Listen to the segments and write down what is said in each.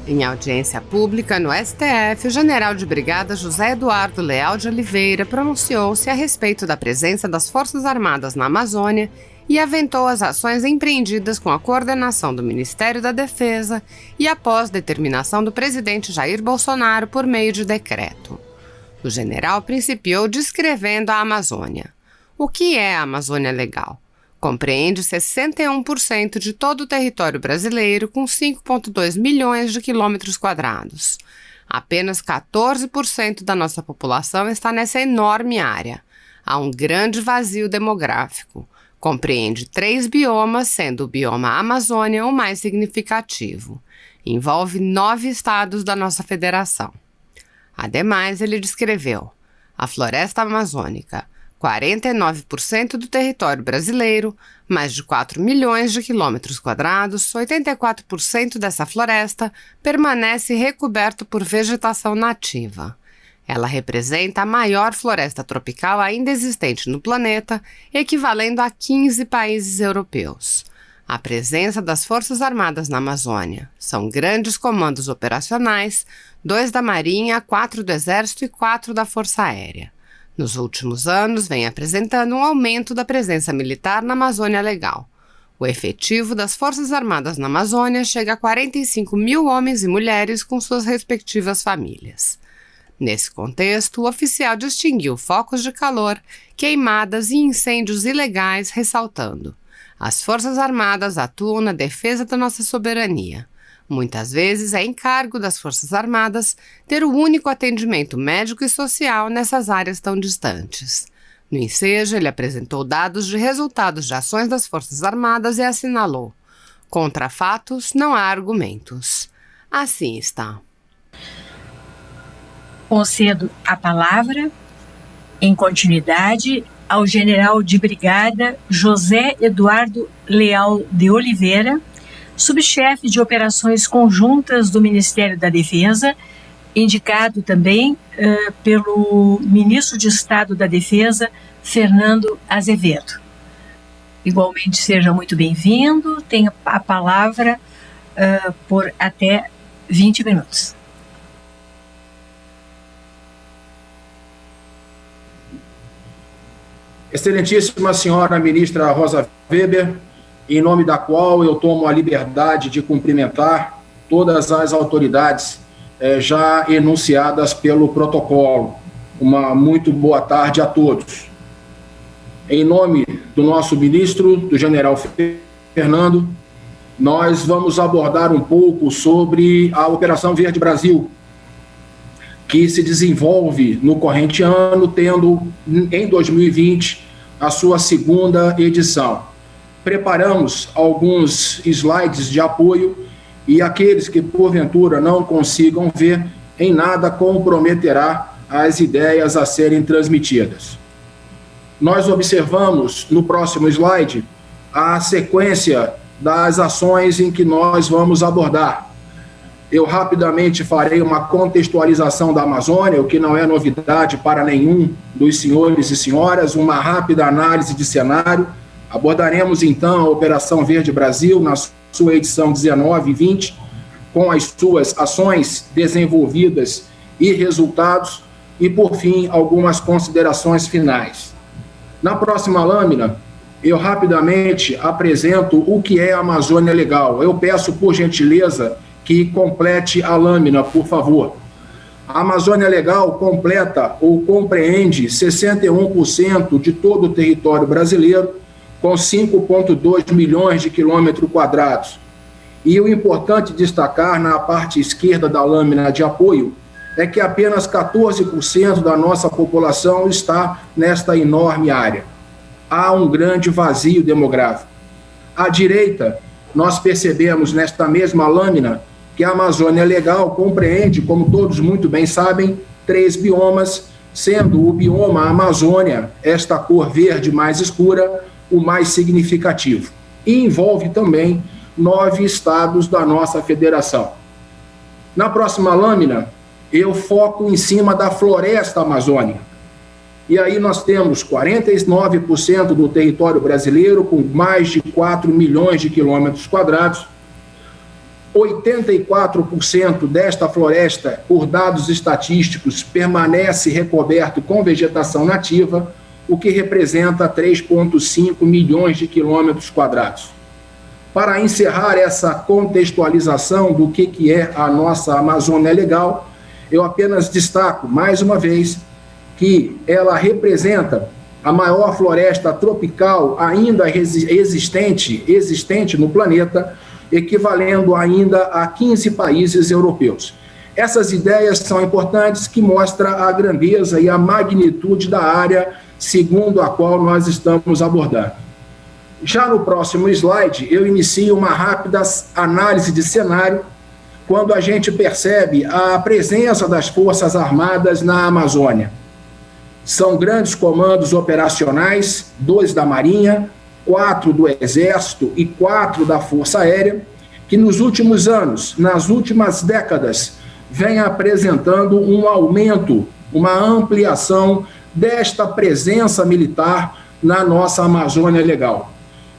Em audiência pública no STF, o general de brigada José Eduardo Leal de Oliveira pronunciou-se a respeito da presença das Forças Armadas na Amazônia e aventou as ações empreendidas com a coordenação do Ministério da Defesa e após determinação do presidente Jair Bolsonaro por meio de decreto. O general principiou descrevendo a Amazônia. O que é a Amazônia Legal? Compreende 61% de todo o território brasileiro, com 5,2 milhões de quilômetros quadrados. Apenas 14% da nossa população está nessa enorme área. Há um grande vazio demográfico. Compreende 3 biomas, sendo o bioma Amazônia o mais significativo. Envolve 9 estados da nossa federação. Ademais, ele descreveu a floresta amazônica, 49% do território brasileiro, mais de 4 milhões de quilômetros quadrados, 84% dessa floresta permanece recoberto por vegetação nativa. Ela representa a maior floresta tropical ainda existente no planeta, equivalendo a 15 países europeus. A presença das Forças Armadas na Amazônia são grandes comandos operacionais, 2 da Marinha, 4 do Exército e 4 da Força Aérea. Nos últimos anos, vem apresentando um aumento da presença militar na Amazônia Legal. O efetivo das Forças Armadas na Amazônia chega a 45 mil homens e mulheres com suas respectivas famílias. Nesse contexto, o oficial distinguiu focos de calor, queimadas e incêndios ilegais, ressaltando: as Forças Armadas atuam na defesa da nossa soberania. Muitas vezes é encargo das Forças Armadas ter o único atendimento médico e social nessas áreas tão distantes. No ensejo, ele apresentou dados de resultados de ações das Forças Armadas e assinalou: contra fatos não há argumentos. Assim está. Concedo a palavra, em continuidade, ao general de brigada José Eduardo Leal de Oliveira, subchefe de operações conjuntas do Ministério da Defesa, indicado também pelo ministro de Estado da Defesa, Fernando Azevedo. Igualmente, seja muito bem-vindo, tenha a palavra por até 20 minutos. Excelentíssima senhora ministra Rosa Weber, em nome da qual eu tomo a liberdade de cumprimentar todas as autoridades já enunciadas pelo protocolo. Uma muito boa tarde a todos. Em nome do nosso ministro, do general Fernando, nós vamos abordar um pouco sobre a Operação Verde Brasil, que se desenvolve no corrente ano, tendo em 2020 a sua segunda edição. Preparamos alguns slides de apoio e aqueles que porventura não consigam ver, em nada comprometerá as ideias a serem transmitidas. Nós observamos no próximo slide a sequência das ações em que nós vamos abordar. Eu rapidamente farei uma contextualização da Amazônia, o que não é novidade para nenhum dos senhores e senhoras, uma rápida análise de cenário. Abordaremos, então, a Operação Verde Brasil, na sua edição 19 e 20, com as suas ações desenvolvidas e resultados, e, por fim, algumas considerações finais. Na próxima lâmina, eu rapidamente apresento o que é a Amazônia Legal. Eu peço, por gentileza, que complete a lâmina, por favor. A Amazônia Legal completa ou compreende 61% de todo o território brasileiro, com 5,2 milhões de quilômetros quadrados. E o importante destacar na parte esquerda da lâmina de apoio é que apenas 14% da nossa população está nesta enorme área. Há um grande vazio demográfico. À direita, nós percebemos nesta mesma lâmina que a Amazônia Legal compreende, como todos muito bem sabem, 3 biomas, sendo o bioma Amazônia, esta cor verde mais escura, o mais significativo. E envolve também 9 estados da nossa federação. Na próxima lâmina, eu foco em cima da floresta amazônica. E aí nós temos 49% do território brasileiro, com mais de 4 milhões de quilômetros quadrados, 84% desta floresta, por dados estatísticos, permanece recoberto com vegetação nativa, o que representa 3,5 milhões de quilômetros quadrados. Para encerrar essa contextualização do que é a nossa Amazônia Legal, eu apenas destaco, mais uma vez, que ela representa a maior floresta tropical ainda existente no planeta, equivalendo ainda a 15 países europeus. Essas ideias são importantes, que mostram a grandeza e a magnitude da área segundo a qual nós estamos abordando. Já no próximo slide, eu inicio uma rápida análise de cenário quando a gente percebe a presença das Forças Armadas na Amazônia. São grandes comandos operacionais, 2 da Marinha, 4 do Exército e 4 da Força Aérea, que nos últimos anos, nas últimas décadas, vem apresentando um aumento, uma ampliação desta presença militar na nossa Amazônia Legal.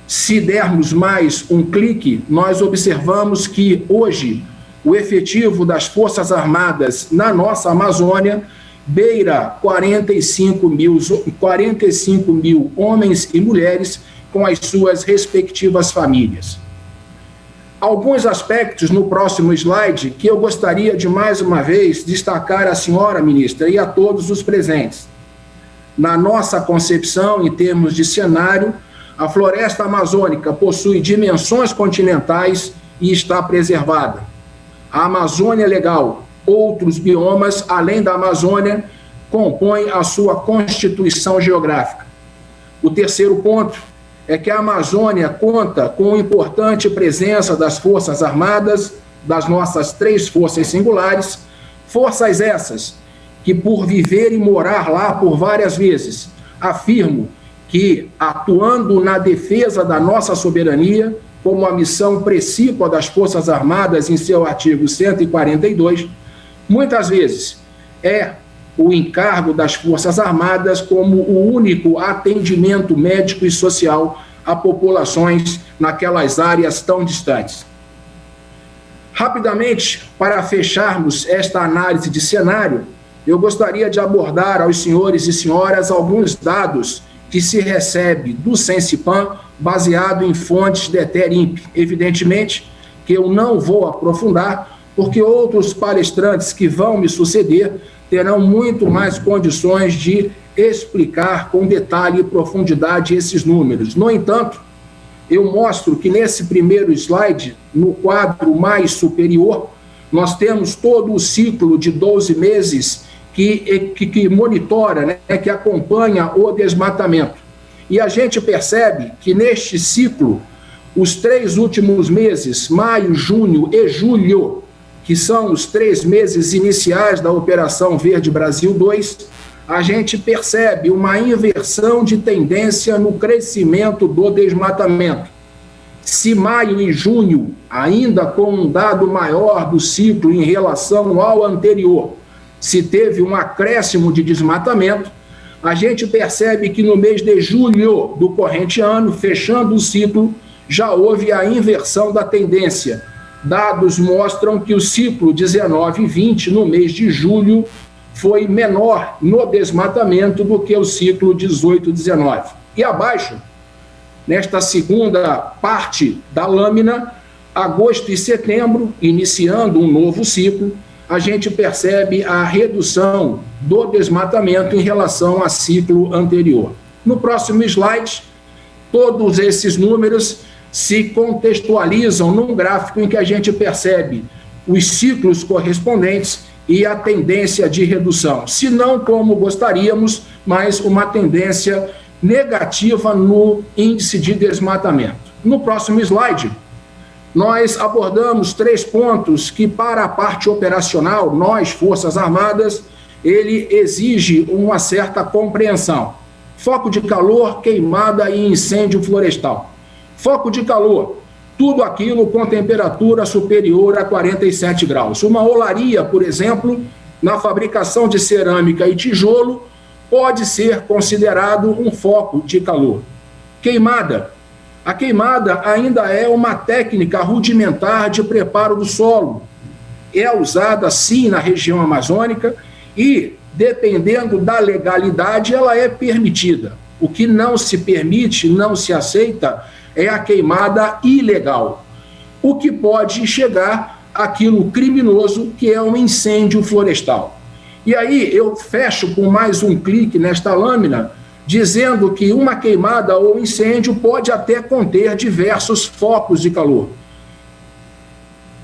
Se dermos mais um clique, nós observamos que hoje o efetivo das Forças Armadas na nossa Amazônia beira 45 mil homens e mulheres com as suas respectivas famílias. Alguns aspectos no próximo slide que eu gostaria de mais uma vez destacar à senhora ministra e a todos os presentes. Na nossa concepção, em termos de cenário, a floresta amazônica possui dimensões continentais e está preservada. A Amazônia Legal, outros biomas, além da Amazônia, compõem a sua constituição geográfica. O terceiro ponto é que a Amazônia conta com importante presença das Forças Armadas, das nossas 3 forças singulares, forças essas que, por viver e morar lá por várias vezes, afirmo que, atuando na defesa da nossa soberania, como a missão precípua das Forças Armadas em seu artigo 142, muitas vezes é o encargo das Forças Armadas como o único atendimento médico e social a populações naquelas áreas tão distantes. Rapidamente, para fecharmos esta análise de cenário, eu gostaria de abordar aos senhores e senhoras alguns dados que se recebe do Sensipan, baseado em fontes de ETER-INPE. Evidentemente que eu não vou aprofundar, porque outros palestrantes que vão me suceder terão muito mais condições de explicar com detalhe e profundidade esses números. No entanto, eu mostro que nesse primeiro slide, no quadro mais superior, nós temos todo o ciclo de 12 meses que monitora, né, que acompanha o desmatamento. E a gente percebe que neste ciclo, os 3 últimos meses, maio, junho e julho, que são os 3 meses iniciais da Operação Verde Brasil 2, a gente percebe uma inversão de tendência no crescimento do desmatamento. Se maio e junho, ainda com um dado maior do ciclo em relação ao anterior, se teve um acréscimo de desmatamento, a gente percebe que no mês de julho do corrente ano, fechando o ciclo, já houve a inversão da tendência. Dados mostram que o ciclo 19 e 20, no mês de julho, foi menor no desmatamento do que o ciclo 18 e 19. E abaixo, nesta segunda parte da lâmina, agosto e setembro, iniciando um novo ciclo, a gente percebe a redução do desmatamento em relação ao ciclo anterior. No próximo slide, todos esses números se contextualizam num gráfico em que a gente percebe os ciclos correspondentes e a tendência de redução. Se não como gostaríamos, mas uma tendência negativa no índice de desmatamento. No próximo slide, nós abordamos 3 pontos que, para a parte operacional, nós, Forças Armadas, ele exige uma certa compreensão. Foco de calor, queimada e incêndio florestal. Foco de calor, tudo aquilo com temperatura superior a 47 graus. Uma olaria, por exemplo, na fabricação de cerâmica e tijolo, pode ser considerado um foco de calor. Queimada, A queimada ainda é uma técnica rudimentar de preparo do solo. É usada, sim, na região amazônica e, dependendo da legalidade, ela é permitida. O que não se permite, não se aceita, é a queimada ilegal. O que pode chegar àquilo criminoso, que é um incêndio florestal. E aí eu fecho com mais um clique nesta lâmina, dizendo que uma queimada ou incêndio pode até conter diversos focos de calor.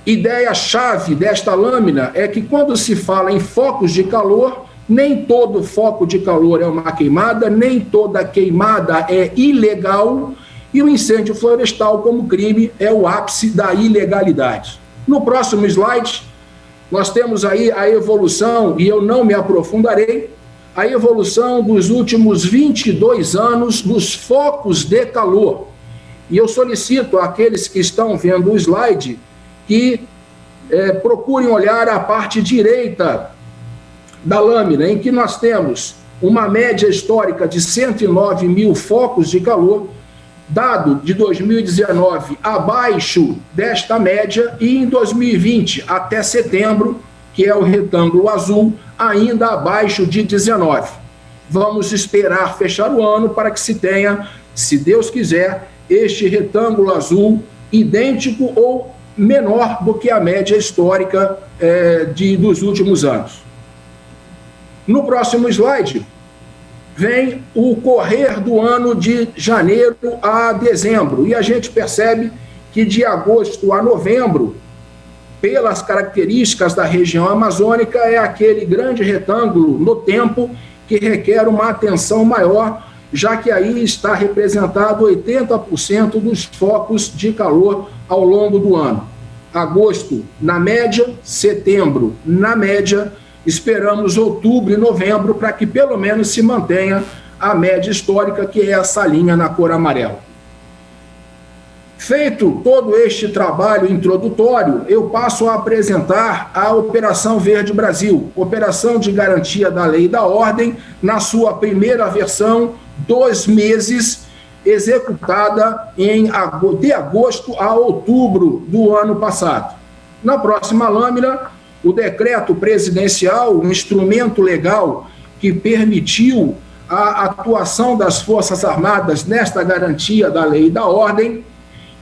Ideia-chave desta lâmina é que quando se fala em focos de calor, nem todo foco de calor é uma queimada, nem toda queimada é ilegal, e o incêndio florestal como crime é o ápice da ilegalidade. No próximo slide, nós temos aí a evolução, e eu não me aprofundarei, a evolução dos últimos 22 anos nos focos de calor. E eu solicito àqueles que estão vendo o slide que procurem olhar a parte direita da lâmina, em que nós temos uma média histórica de 109 mil focos de calor, dado de 2019 abaixo desta média, e em 2020 até setembro, que é o retângulo azul, ainda abaixo de 19. Vamos esperar fechar o ano para que se tenha, se Deus quiser, este retângulo azul idêntico ou menor do que a média histórica dos últimos anos. No próximo slide, vem o correr do ano de janeiro a dezembro, e a gente percebe que de agosto a novembro, pelas características da região amazônica, é aquele grande retângulo no tempo que requer uma atenção maior, já que aí está representado 80% dos focos de calor ao longo do ano. Agosto, na média, setembro, na média, esperamos outubro e novembro para que pelo menos se mantenha a média histórica, que é essa linha na cor amarela. Feito todo este trabalho introdutório, eu passo a apresentar a Operação Verde Brasil, Operação de Garantia da Lei e da Ordem, na sua primeira versão, 2 meses, executada de agosto a outubro do ano passado. Na próxima lâmina, o decreto presidencial, um instrumento legal que permitiu a atuação das Forças Armadas nesta garantia da lei e da ordem.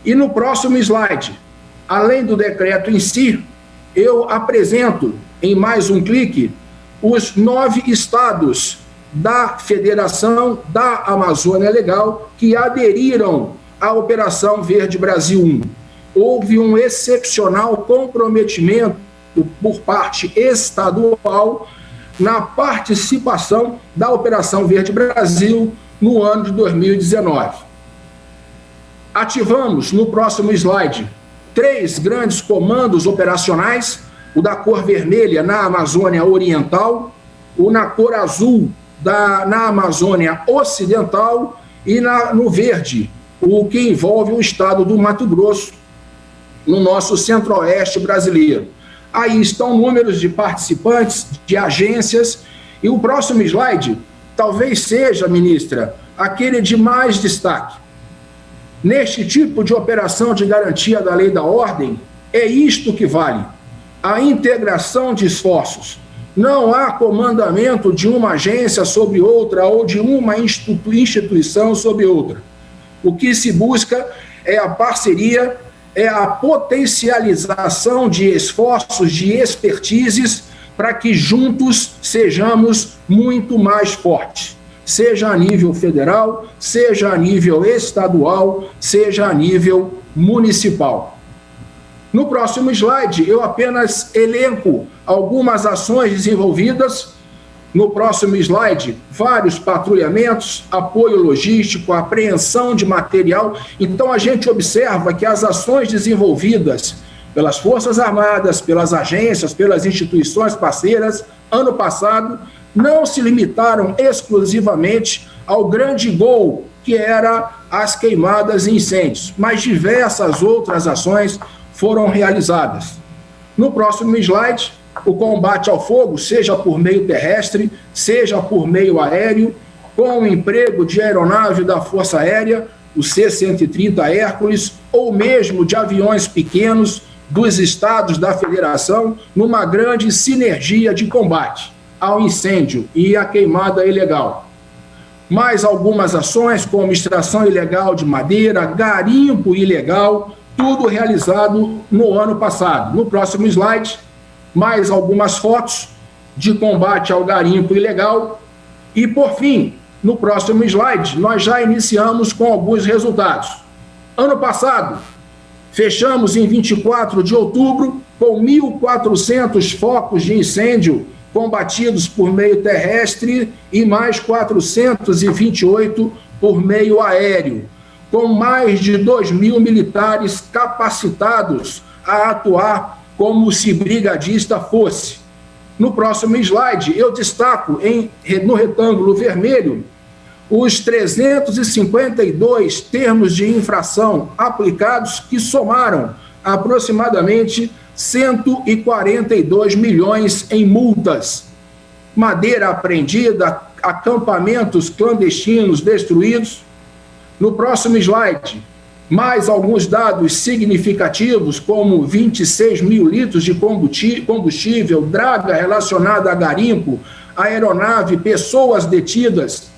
E no próximo slide, além do decreto em si, eu apresento em mais um clique os 9 estados da Federação da Amazônia Legal que aderiram à Operação Verde Brasil 1. Houve um excepcional comprometimento por parte estadual na participação da Operação Verde Brasil no ano de 2019. Ativamos, no próximo slide, 3 grandes comandos operacionais, o da cor vermelha na Amazônia Oriental, o na cor azul na Amazônia Ocidental e no verde, o que envolve o estado do Mato Grosso, no nosso centro-oeste brasileiro. Aí estão números de participantes, de agências, e o próximo slide talvez seja, ministra, aquele de mais destaque. Neste tipo de operação de garantia da lei e da ordem, é isto que vale: a integração de esforços. Não há comandamento de uma agência sobre outra ou de uma instituição sobre outra. O que se busca é a parceria, é a potencialização de esforços, de expertises, para que juntos sejamos muito mais fortes, seja a nível federal, seja a nível estadual, seja a nível municipal. No próximo slide, eu apenas elenco algumas ações desenvolvidas. No próximo slide, vários patrulhamentos, apoio logístico, apreensão de material. Então, a gente observa que as ações desenvolvidas pelas Forças Armadas, pelas agências, pelas instituições parceiras, ano passado, não se limitaram exclusivamente ao grande gol, que era as queimadas e incêndios, mas diversas outras ações foram realizadas. No próximo slide, o combate ao fogo, seja por meio terrestre, seja por meio aéreo, com o emprego de aeronave da Força Aérea, o C-130 Hércules, ou mesmo de aviões pequenos dos estados da federação, numa grande sinergia de combate ao incêndio e à queimada ilegal. Mais algumas ações, como extração ilegal de madeira, garimpo ilegal, tudo realizado no ano passado. No próximo slide, mais algumas fotos de combate ao garimpo ilegal. E, por fim, no próximo slide, nós já iniciamos com alguns resultados. Ano passado, fechamos em 24 de outubro com 1.400 focos de incêndio combatidos por meio terrestre e mais 428 por meio aéreo, com mais de 2.000 militares capacitados a atuar como se brigadista fosse. No próximo slide, eu destaco no retângulo vermelho os 352 termos de infração aplicados, que somaram aproximadamente 142 milhões em multas. Madeira apreendida, acampamentos clandestinos destruídos. No próximo slide, mais alguns dados significativos, como 26 mil litros de combustível, draga relacionada a garimpo, aeronave, pessoas detidas.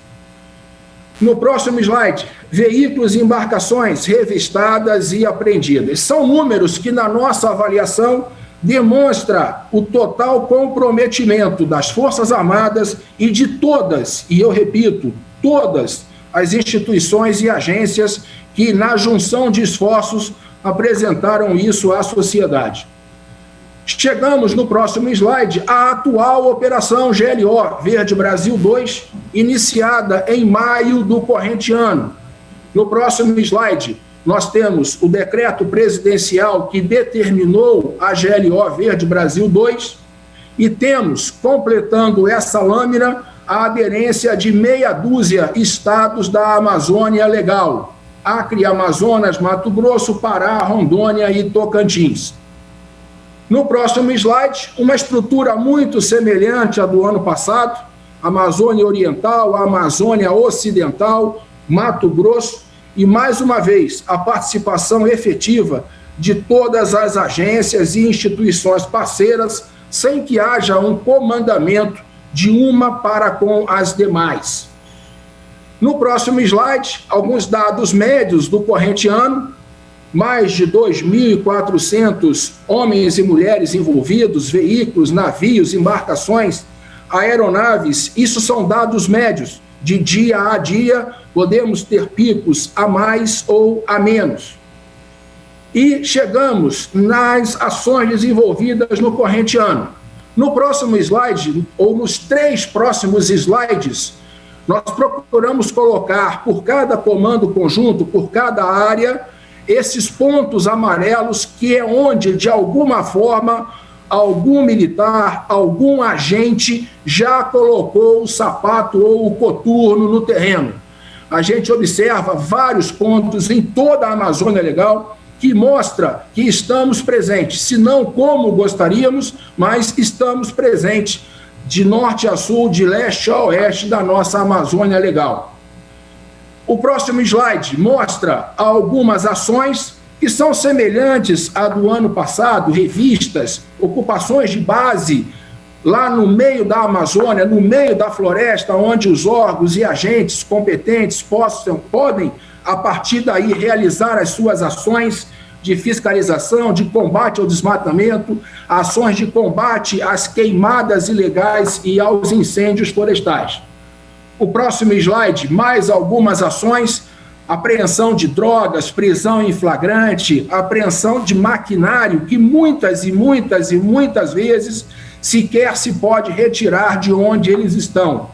No próximo slide, veículos e embarcações revistadas e apreendidas. São números que, na nossa avaliação, demonstra o total comprometimento das Forças Armadas e de todas, e eu repito, todas as instituições e agências que, na junção de esforços, apresentaram isso à sociedade. Chegamos no próximo slide à atual Operação GLO, Verde Brasil 2, iniciada em maio do corrente ano. No próximo slide, nós temos o decreto presidencial que determinou a GLO Verde Brasil 2 e temos, completando essa lâmina, a aderência de meia dúzia estados da Amazônia Legal: Acre, Amazonas, Mato Grosso, Pará, Rondônia e Tocantins. No próximo slide, uma estrutura muito semelhante à do ano passado: Amazônia Oriental, Amazônia Ocidental, Mato Grosso, e mais uma vez a participação efetiva de todas as agências e instituições parceiras, sem que haja um comandamento de uma para com as demais. No próximo slide, alguns dados médios do corrente ano: mais de 2.400 homens e mulheres envolvidos, veículos, navios, embarcações, aeronaves. Isso são dados médios. De dia a dia, podemos ter picos a mais ou a menos. E chegamos nas ações desenvolvidas no corrente ano. No próximo slide, ou nos 3 próximos slides, nós procuramos colocar por cada comando conjunto, por cada área, esses pontos amarelos, que é onde, de alguma forma, algum militar, algum agente já colocou o sapato ou o coturno no terreno. A gente observa vários pontos em toda a Amazônia Legal que mostra que estamos presentes, se não como gostaríamos, mas estamos presentes de norte a sul, de leste a oeste da nossa Amazônia Legal. O próximo slide mostra algumas ações que são semelhantes à do ano passado, revistas, ocupações de base lá no meio da Amazônia, no meio da floresta, onde os órgãos e agentes competentes podem, a partir daí, realizar as suas ações de fiscalização, de combate ao desmatamento, ações de combate às queimadas ilegais e aos incêndios florestais. O próximo slide, mais algumas ações: apreensão de drogas, prisão em flagrante, apreensão de maquinário que muitas vezes sequer se pode retirar de onde eles estão.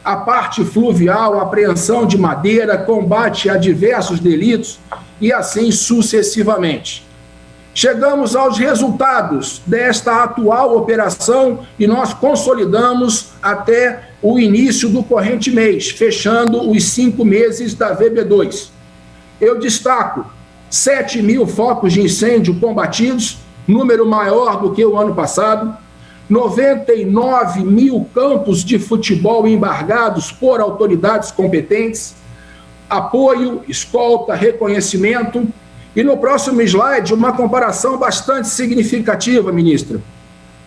A parte fluvial, apreensão de madeira, combate a diversos delitos e assim sucessivamente. Chegamos aos resultados desta atual operação e nós consolidamos até o início do corrente mês, fechando os 5 meses da VB2. Eu destaco 7.000 focos de incêndio combatidos, número maior do que o ano passado, 99.000 campos de futebol embargados por autoridades competentes, apoio, escolta, reconhecimento. E no próximo slide, uma comparação bastante significativa, ministra.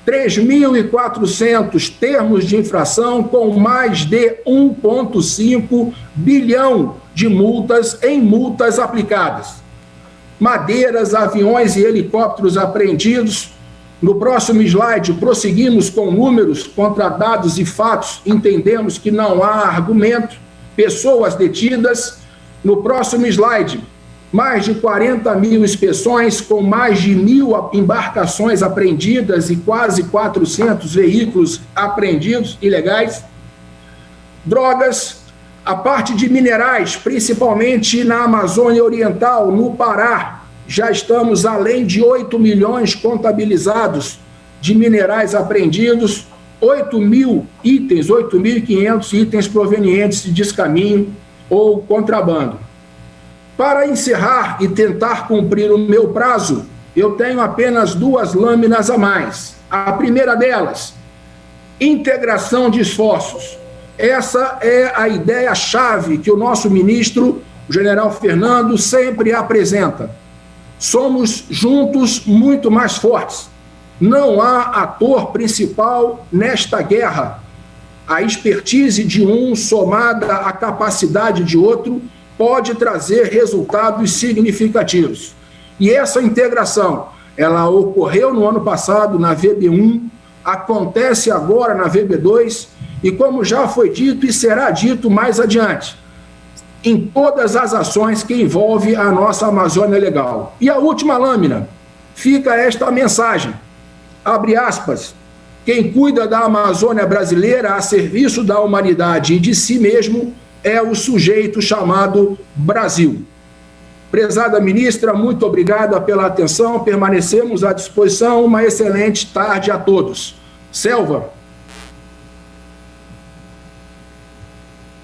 3.400 termos de infração com mais de 1,5 bilhão de multas em multas aplicadas. Madeiras, aviões e helicópteros apreendidos. No próximo slide, prosseguimos com números contra dados e fatos, entendemos que não há argumento, pessoas detidas. No próximo slide, mais de 40 mil inspeções, com mais de 1.000 embarcações apreendidas e quase 400 veículos apreendidos, ilegais. Drogas, a parte de minerais, principalmente na Amazônia Oriental, no Pará, já estamos além de 8 milhões contabilizados de minerais apreendidos, 8.500 itens provenientes de descaminho ou contrabando. Para encerrar e tentar cumprir o meu prazo, eu tenho apenas 2 lâminas a mais. A primeira delas, integração de esforços. Essa é a ideia-chave que o nosso ministro, o general Fernando, sempre apresenta. Somos juntos muito mais fortes. Não há ator principal nesta guerra. A expertise de um, somada à capacidade de outro, pode trazer resultados significativos. E essa integração, ela ocorreu no ano passado na VB1, acontece agora na VB2, e como já foi dito e será dito mais adiante, em todas as ações que envolvem a nossa Amazônia Legal. E a última lâmina, fica esta mensagem, abre aspas, quem cuida da Amazônia brasileira a serviço da humanidade e de si mesmo é o sujeito chamado Brasil. Prezada ministra, muito obrigada pela atenção, permanecemos à disposição, uma excelente tarde a todos. Selva.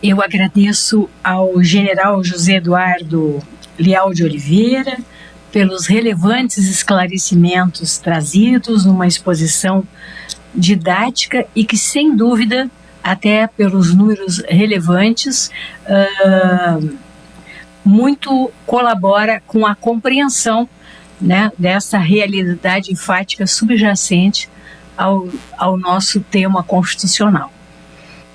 Eu agradeço ao general José Eduardo Leal de Oliveira pelos relevantes esclarecimentos trazidos numa exposição didática e que, sem dúvida, até pelos números relevantes, muito colabora com a compreensão, né, dessa realidade enfática subjacente ao nosso tema constitucional.